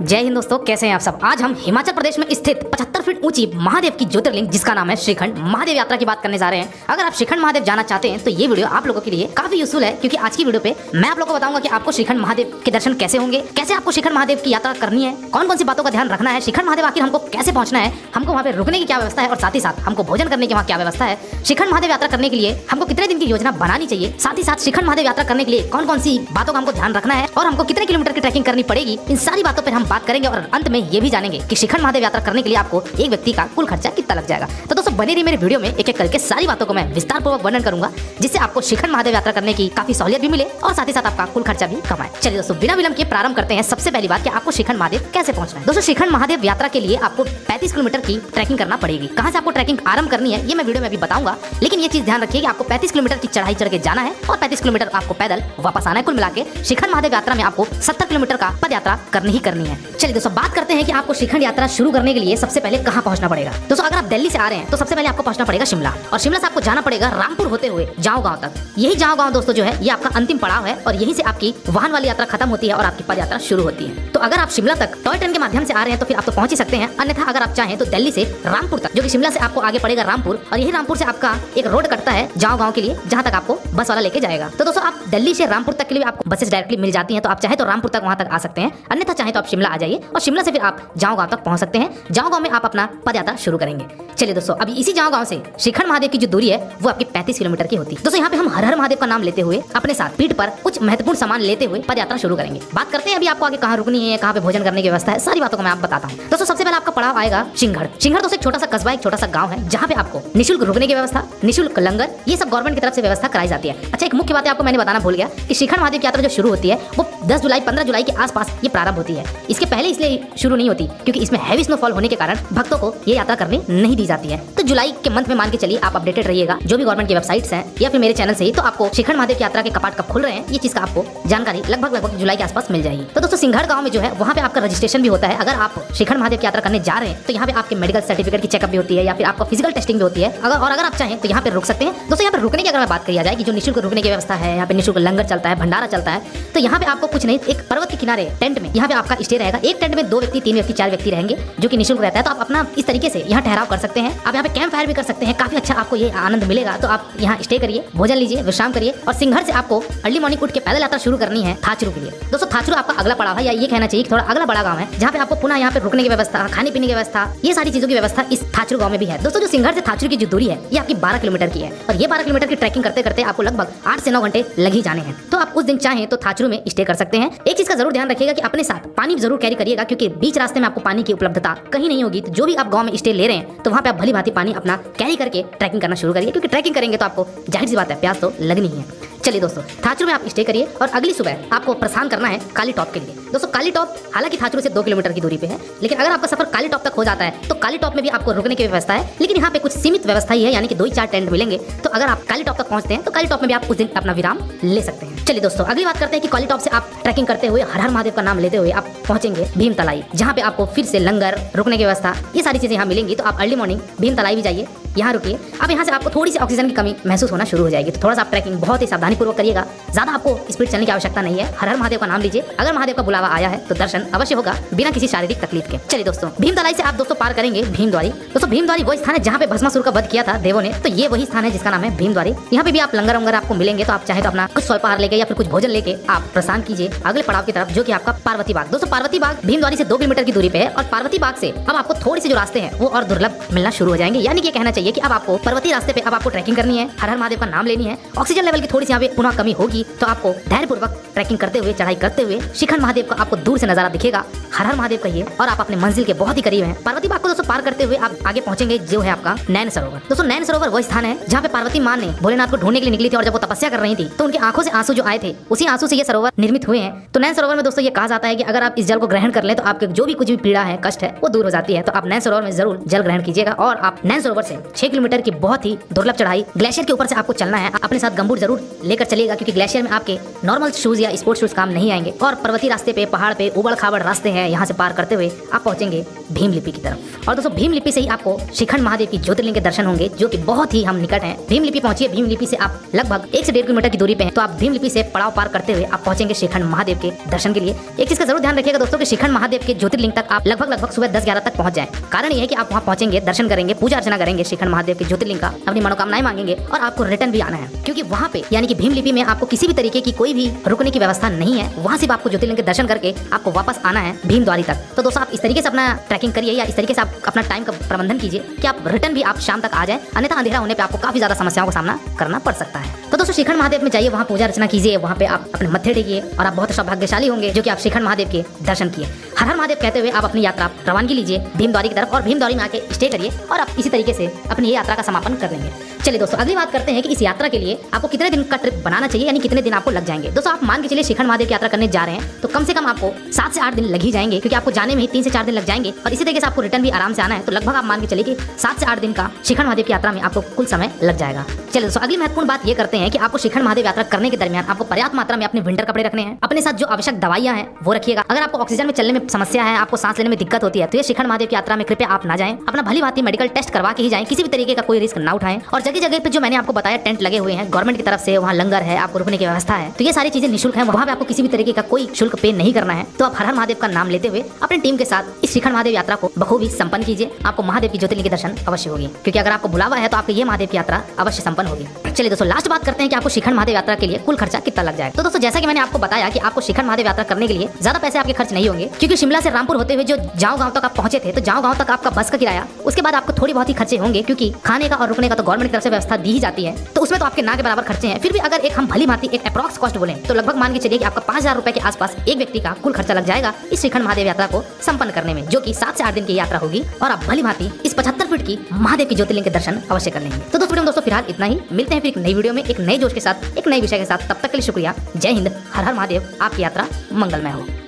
जय हिंद दोस्तों, कैसे हैं आप सब। आज हम हिमाचल प्रदेश में स्थित 75 फीट ऊंची महादेव की ज्योतिर्लिंग जिसका नाम है श्रीखंड महादेव यात्रा की बात करने जा रहे हैं। अगर आप श्रीखंड महादेव जाना चाहते हैं तो ये वीडियो आप लोगों के लिए काफी यूजफुल है, क्योंकि आज की वीडियो पे मैं आप लोगों को बताऊंगा कि आपको श्रीखंड महादेव के दर्शन कैसे होंगे, कैसे आपको श्रीखंड महादेव की यात्रा करनी है, कौन कौन सी बातों का ध्यान रखना है, श्रीखंड महादेव आखिर हमको कैसे पहुंचना है, हमको वहाँ पे रुकने की क्या व्यवस्था है और साथ ही साथ हमको भोजन करने की वहाँ क्या व्यवस्था है, श्रीखंड महादेव यात्रा करने के लिए हमको कितने दिन की योजना बनानी चाहिए, साथ ही साथ श्रीखंड महादेव यात्रा करने के लिए कौन कौन सी बातों का हमको ध्यान रखना है और हमको कितने किलोमीटर की ट्रैकिंग करनी पड़ेगी। इन सारी बातों पर हम बात करेंगे और अंत में ये भी जानेंगे कि श्रीखंड महादेव यात्रा करने के लिए आपको एक व्यक्ति का कुल खर्चा कितना लग जाएगा। तो दोस्तों बने रहिए मेरे वीडियो में, एक एक करके सारी बातों को मैं विस्तार पूर्वक वर्णन करूंगा, जिससे आपको श्रीखंड महादेव यात्रा करने की काफी सहूलियत भी मिले और साथ ही साथ आपका कुल खर्चा भी कम आए। चलिए दोस्तों बिना विलंब के प्रारंभ करते हैं। सबसे पहली बात कि आपको श्रीखंड महादेव कैसे पहुंचना है। दोस्तों श्रीखंड महादेव यात्रा के लिए आपको 35 किलोमीटर की ट्रैकिंग करना पड़ेगी। कहां से आपको ट्रैकिंग आरंभ करनी है ये मैं वीडियो में भी बताऊंगा, लेकिन ये चीज ध्यान रखिए कि आपको 35 किलोमीटर की चढ़ाई चढ़ के जाना है और 35 किलोमीटर आपको पैदल वापस आना है। कुल मिला के श्रीखंड महादेव यात्रा में आपको 70 किलोमीटर का पद यात्रा करनी ही करनी है। चलिए दोस्तों बात करते हैं कि आपको श्रीखंड यात्रा शुरू करने के लिए सबसे पहले कहां पहुंचना पड़ेगा। दोस्तों अगर आप दिल्ली से आ रहे हैं तो सबसे पहले आपको पहुंचना पड़ेगा शिमला, और शिमला से आपको जाना पड़ेगा रामपुर होते हुए जाओ गांव तक। यही जाओ गांव दोस्तों जो है ये आपका अंतिम पड़ाव है और यहीं से आपकी वाहन वाली यात्रा खत्म होती है और आपकी पद यात्रा शुरू होती है। तो अगर आप शिमला तक टॉय ट्रेन के माध्यम से आ रहे हैं तो फिर आप तो पहुंच ही सकते हैं, अन्यथा अगर आप चाहें तो दिल्ली से रामपुर तक, जो कि शिमला से आपको आगे पड़ेगा रामपुर, और यही रामपुर से आपका एक रोड कटता है जाओ गांव के लिए, जहां तक आपको बस वाला लेके जाएगा। तो दोस्तों आप दिल्ली से रामपुर तक के लिए आपको बसेस डायरेक्टली मिल जाती हैं, तो आप चाहे तो रामपुर तक वहां तक आ सकते हैं, अन्यथा चाहे तो आप शिमला आ जाइए और शिमला से फिर आप जाओ गांव तक पहुंच सकते हैं। जाओ गांव में आप अपना पद यात्रा शुरू करेंगे। चलिए दोस्तों अभी इसी जाओ गांव से श्रीखंड महादेव की जो दूरी है वो आपकी 35 किलोमीटर की होती है। दोस्तों यहाँ पे हम हर हर महादेव का नाम लेते हुए अपने साथ पीठ पर कुछ महत्वपूर्ण सामान लेते हुए पद यात्रा शुरू करेंगे। बात करते हैं अभी आपको आगे कहाँ रुकनी है, कहाँ पे भोजन करने की व्यवस्था है, सारी बातों को मैं आपको बताता हूँ। दोस्तों सबसे पहले आपका पड़ाव आएगा सिंघड़। सिंघड़ दोस्तों एक छोटा सा कस्बा, एक छोटा सा गाँव है, जहाँ पे आपको निःशुल्क रुकने की व्यवस्था, निःशुल्क लंगर, ये सब गवर्नमेंट की तरफ से व्यवस्था कराई जाती है। अच्छा एक मुख्य बात है आपको मैंने बताना भूल गया कि श्रीखंड महादेव की यात्रा जो शुरू होती है वो 10 जुलाई 15 जुलाई के आसपास ये प्रारंभ होती है। इसके पहले इसलिए शुरू नहीं होती क्योंकि इसमें हैवी स्नोफॉल होने के कारण भक्तों को ये यात्रा करने नहीं दी जाती है। तो जुलाई के मंथ में मान के चलिए आप अपडेटेड रहिएगा जो भी गवर्नमेंट की वेबसाइट्स हैं या फिर मेरे चैनल से ही, तो आपको श्रीखंड महादेव की यात्रा के कपाट कब खुल रहे हैं ये चीज का आपको जानकारी लगभग जुलाई के आसपास मिल जाएगी। तो दोस्तों सिंघड़ गांव में जो है वहाँ पे आपका रजिस्ट्रेशन भी होता है। अगर आप श्रीखंड महादेव की यात्रा करने जा रहे हैं तो यहाँ पे आपके मेडिकल सर्टिफिकेट की चेकअप भी होती है या फिर आपका फिजिकल टेस्टिंग भी होती है। अगर आप चाहें तो यहाँ पे रुक सकते हैं। दोस्तों यहाँ पे रुकने की अगर बात करी जाए कि जो निःशुल्क रुकने की व्यवस्था है, यहाँ पे निःशुल्क लंगर चलता है, भंडारा चलता है, तो यहाँ पे आपको कुछ नहीं, एक पर्वत के किनारे टेंट में यहाँ पे आपका स्टे रहेगा। एक टेंट में 2 व्यक्ति 3 व्यक्ति 4 व्यक्ति रहेंगे जो कि निःशुल्क रहता है। तो आप अपना इस तरीके से यहाँ ठहराव कर सकते हैं। आप यहाँ पे कैंप फायर भी कर सकते हैं, काफी अच्छा आपको ये आनंद मिलेगा। तो आप यहाँ स्टे करिए, भोजन लीजिए, विश्राम करिए और सिंघड़ से आपको अर्ली मॉर्निंग उठ के पैदल यात्रा शुरू करनी है थाचरू के लिए। दोस्तों थाचरू आपका अगला पड़ाव है, या ये कहना चाहिए थोड़ा अगला बड़ा गाँव है, जहाँ पे आपको पुनः यहाँ पे रुकने की व्यवस्था, खाने पीने की व्यवस्था, ये सारी चीजों की व्यवस्था इस थाचरू गाँव में भी है। दोस्तों जो सिंघड़ से थाचरू की जो दूरी है ये आपकी 12 किलोमीटर की है और ये 12 किलोमीटर की ट्रैकिंग करते करते आपको लगभग 8 से 9 घंटे लग ही जाने हैं। तो आप उस दिन चाहें तो थाचरू में स्टे कर सकते हैं। एक चीज का जरूर ध्यान रखिएगा कि अपने साथ पानी जरूर कैरी करिएगा, क्योंकि बीच रास्ते में आपको पानी की उपलब्धता कहीं नहीं होगी। तो जो भी आप गांव में स्टे ले रहे हैं तो वहाँ पे आप भली भांति पानी अपना कैरी करके ट्रैकिंग करना शुरू करिए, क्योंकि ट्रैकिंग करेंगे तो आपको जाहिर सी बात है प्यास तो लगनी है। चलिए दोस्तों थाचरू में आप स्टे करिए और अगली सुबह आपको प्रस्थान करना है काली टॉप के लिए। दोस्तों काली टॉप हालांकि थाचरू से 2 किलोमीटर की दूरी पे है, लेकिन अगर आपका सफर काली टॉप तक हो जाता है तो काली टॉप में भी आपको रुकने की व्यवस्था है, लेकिन यहाँ पे कुछ सीमित व्यवस्था ही है, यानी कि 2 ही 4 टेंट मिलेंगे। तो अगर आप काली टॉप तक पहुंचते हैं तो काली टॉप में भी आप उस दिन अपना विराम ले सकते हैं। चलिए दोस्तों अगली बात करते हैं कि काली टॉप से आप ट्रैकिंग करते हुए हर हर महादेव का नाम लेते हुए आप पहुंचेंगे भीम तलाई, जहाँ पे आपको फिर से लंगर, रुकने की व्यवस्था, ये सारी चीजें यहाँ मिलेंगी। तो आप अर्ली मॉर्निंग भीम तलाई भी जाइए, यहाँ रुकिए। अब यहाँ से आपको थोड़ी सी ऑक्सीजन की कमी महसूस होना शुरू हो जाएगी, तो थोड़ा सा आप ट्रैकिंग बहुत ही सावधानी पूर्वक करिएगा। ज्यादा आपको स्पीड चलने की आवश्यकता नहीं है। हर हर महादेव का नाम लीजिए, अगर महादेव का बुलावा आया है तो दर्शन अवश्य होगा बिना किसी शारीरिक तकलीफ के। चलिए दोस्तों भीम तलाई से आप दोस्तों पार करेंगे भीमद्वारी। दोस्तों भीमद्वारी वो स्थान है जहाँ पे भस्मासुर का वध किया था देवों ने, तो ये वही स्थान है जिसका नाम है भीमद्वारी। यहाँ पे भी आप लंगर वंगर आपको मिलेंगे, तो आप चाहे तो अपना कुछ स्वल्पाहार लेके या फिर कुछ भोजन लेके आप प्रस्थान कीजिए अगले पड़ाव की तरफ, जो कि आपका पार्वती बाग। दोस्तों पार्वती बाग भीमद्वारी से 2 किलोमीटर की दूरी पे है और पार्वती बाग से अब आपको थोड़ी सी जो रास्ते हैं वो और दुर्लभ मिलना शुरू हो जाएंगे। यानी कि कहना चाहिए कि अब आपको पर्वतीय रास्ते पे अब आपको ट्रैकिंग करनी है, हर हर महादेव का नाम लेनी है। ऑक्सीजन लेवल की थोड़ी सी यहाँ पे पुनः कमी होगी, तो आपको धैर्यपूर्वक ट्रैकिंग करते हुए, चढ़ाई करते हुए श्रीखंड महादेव का आपको दूर से नजारा दिखेगा, हर हर महादेव कहिए, और आप अपने मंजिल के बहुत ही करीब हैं। पार्वती बाग को दोस्तों पार करते हुए आप आगे पहुंचेंगे जो है आपका नैन सरोवर। दोस्तों नैन सरोवर वो स्थान है जहाँ पे पार्वती माँ ने भोलेनाथ को ढूंढने के लिए निकली थी और जब वो तपस्या कर रही थी तो उनकी आंखों से आंसू जो आए थे उसी आंसू से ये सरोवर निर्मित हुए हैं। तो नैन सरोवर में दोस्तों ये कहा जाता है कि अगर आप इस जल को ग्रहण कर लें तो आपके जो भी कुछ भी पीड़ा है, कष्ट है, वो दूर हो जाती है। तो आप नैन सरोवर में जरूर जल ग्रहण कीजिएगा और आप नैन सरोवर से 6 किलोमीटर की बहुत ही दुर्लभ चढ़ाई ग्लेशियर के ऊपर से आपको चलना है। अपने साथ गमबूट जरूर लेकर चलिएगा, क्योंकि ग्लेशियर में आपके नॉर्मल शूज या स्पोर्ट्स शूज काम नहीं आएंगे। और पर्वतीय रास्ते पे, पहाड़ पे उबड़ खाबड़ रास्ते हैं, यहाँ से पार करते हुए आप पहुंचेंगे भीमलिपि की तरफ। और दोस्तों भीमलिपि से ही आपको श्रीखंड महादेव की ज्योतिर्लिंग के दर्शन होंगे, जो कि बहुत ही हम निकट हैं। भीमलिपि पहुंचिए। भीमलिपि से आप लगभग 1 से 1.5 किलोमीटर की दूरी पे हैं, तो आप भीमलिपि से पड़ाव पार करते हुए आप पहुंचेंगे श्रीखंड महादेव के दर्शन के लिए। एक चीज का जरूर ध्यान रखिएगा दोस्तों कि श्रीखंड महादेव के ज्योतिर्लिंग तक आप लगभग सुबह 10-11 तक पहुंच जाएं। कारण यह है कि आप वहां पहुंचेंगे, दर्शन करेंगे, पूजा अर्चना करेंगे श्रीखंड महादेव के ज्योतिर्लिंग का, अपनी मनोकामनाएं मांगेंगे और आपको रिटर्न भी आना है। क्योंकि वहां पे यानी कि भीमलिपि में आपको किसी भी तरीके की कोई भी रुकने की व्यवस्था नहीं है। वहां सिर्फ आपको ज्योतिर्लिंग के दर्शन करके आपको वापस आना है भीमद्वारी तक। तो दोस्तों आप इस तरीके से अपना ट्रैकिंग करिए, या इस तरीके से आप अपना टाइम का प्रबंधन कीजिए कि आप रिटर्न भी आप शाम तक आ जाए, अन्यथा अंधेरा होने पे आपको काफी ज्यादा समस्याओं का सामना करना पड़ सकता है। तो दोस्तों श्रीखंड महादेव में जाइए, वहाँ पूजा अर्चना कीजिए, वहाँ पे आप अपने मत्थे टेकिए और आप बहुत सौभाग्यशाली होंगे जो कि आप श्रीखंड महादेव के दर्शन किए। हर हर महादेव कहते हुए आप अपनी यात्रा रवानगी लीजिए भीमद्वारी की तरफ, और भीमद्वारी में आके स्टे करिए और आप इसी तरीके से अपनी ये यात्रा का समापन कर लेंगे। चलिए दोस्तों अगली बात करते हैं कि इस यात्रा के लिए आपको कितने दिन का ट्रिप बनाना चाहिए, यानी कितने दिन आपको लग जाएंगे। दोस्तों आप मान के चलिए श्रीखंड महादेव की यात्रा करने जा रहे हैं, तो कम से कम आपको 7 से 8 दिन लग ही जाएंगे, क्योंकि आपको जाने में ही 3 से 4 दिन लग जाएंगे और इसी तरीके से आपको रिटर्न भी आराम से आना है। तो लगभग आप मान के चलिए कि 7 से 8 दिन का श्रीखंड महादेव की यात्रा में आपको कुल समय लग जाएगा। चलिए दोस्तों अगली महत्वपूर्ण बात ये करते हैं कि आपको श्रीखंड महादेव यात्रा करने के दरमियान आपको पर्याप्त मात्रा में अपने विंटर कपड़े रखने हैं। अपने साथ जो आवश्यक दवाइयां हैं वो रखिएगा। अगर आपको ऑक्सीजन में चलने में समस्या है, आपको सांस लेने में दिक्कत होती है, तो ये श्रीखंड महादेव की यात्रा में कृपया आप ना जाएं। अपना भली भांति मेडिकल टेस्ट करवा के ही जाएं, किसी भी तरीके का कोई रिस्क ना उठाएं। और जगह जगह पे जो मैंने आपको बताया टेंट लगे हुए हैं गवर्नमेंट की तरफ से, वहाँ लंगर है, आपको रुकने की व्यवस्था है, तो ये सारी चीजें निःशुल्क है। वहाँ पे आपको किसी भी तरीके का कोई शुल्क पे नहीं करना है। तो आप हर हर महादेव का नाम लेते हुए अपनी टीम के साथ इस श्रीखंड महादेव यात्रा को बखूबी संपन्न कीजिए। आपको महादेव की ज्योतिर्लिंग के दर्शन अवश्य होगी, क्योंकि अगर आपको बुलावा है तो आपकी ये महादेव की यात्रा अवश्य संपन्न होगी। चलिए दोस्तों लास्ट बात करते हैं कि आपको श्रीखंड महादेव यात्रा के लिए कुल खर्चा कितना लग जाएगा। तो दोस्तों जैसा कि मैंने आपको बताया कि आपको श्रीखंड महादेव यात्रा करने के लिए ज्यादा पैसे आपके खर्च नहीं होंगे, क्योंकि शिमला से रामपुर होते हुए जो जाओ गांव तक आप पहुंचे थे, तो जाओ गांव तक आपका बस का किराया, उसके बाद आपको थोड़ी बहुत ही खर्चे होंगे, क्योंकि खाने का और रुकने का तो गवर्नमेंट की तरफ से व्यवस्था दी ही जाती है, तो उसमें तो आपके ना के बराबर खर्चे हैं। फिर भी अगर एक हम भली भांति एक अप्रॉक्स कॉस्ट बोले तो लगभग मान के चलिए कि आपका 5000 रुपए के आसपास एक व्यक्ति का कुल खर्चा लग जाएगा इस श्रीखंड महादेव यात्रा को संपन्न करने में, जो कि 7 से 8 दिन की यात्रा होगी और आप भली भांति इस 75 फीट की महादेव की ज्योतिर्लिंग के दर्शन अवश्य कर लेंगे। तो दोस्तों फिलहाल इतना ही। मिलते हैं फिर एक नई वीडियो में एक नए जोश के साथ, एक नए विषय के साथ। तब तक के लिए शुक्रिया। जय हिंद, हर हर महादेव। आपकी यात्रा मंगलमय हो।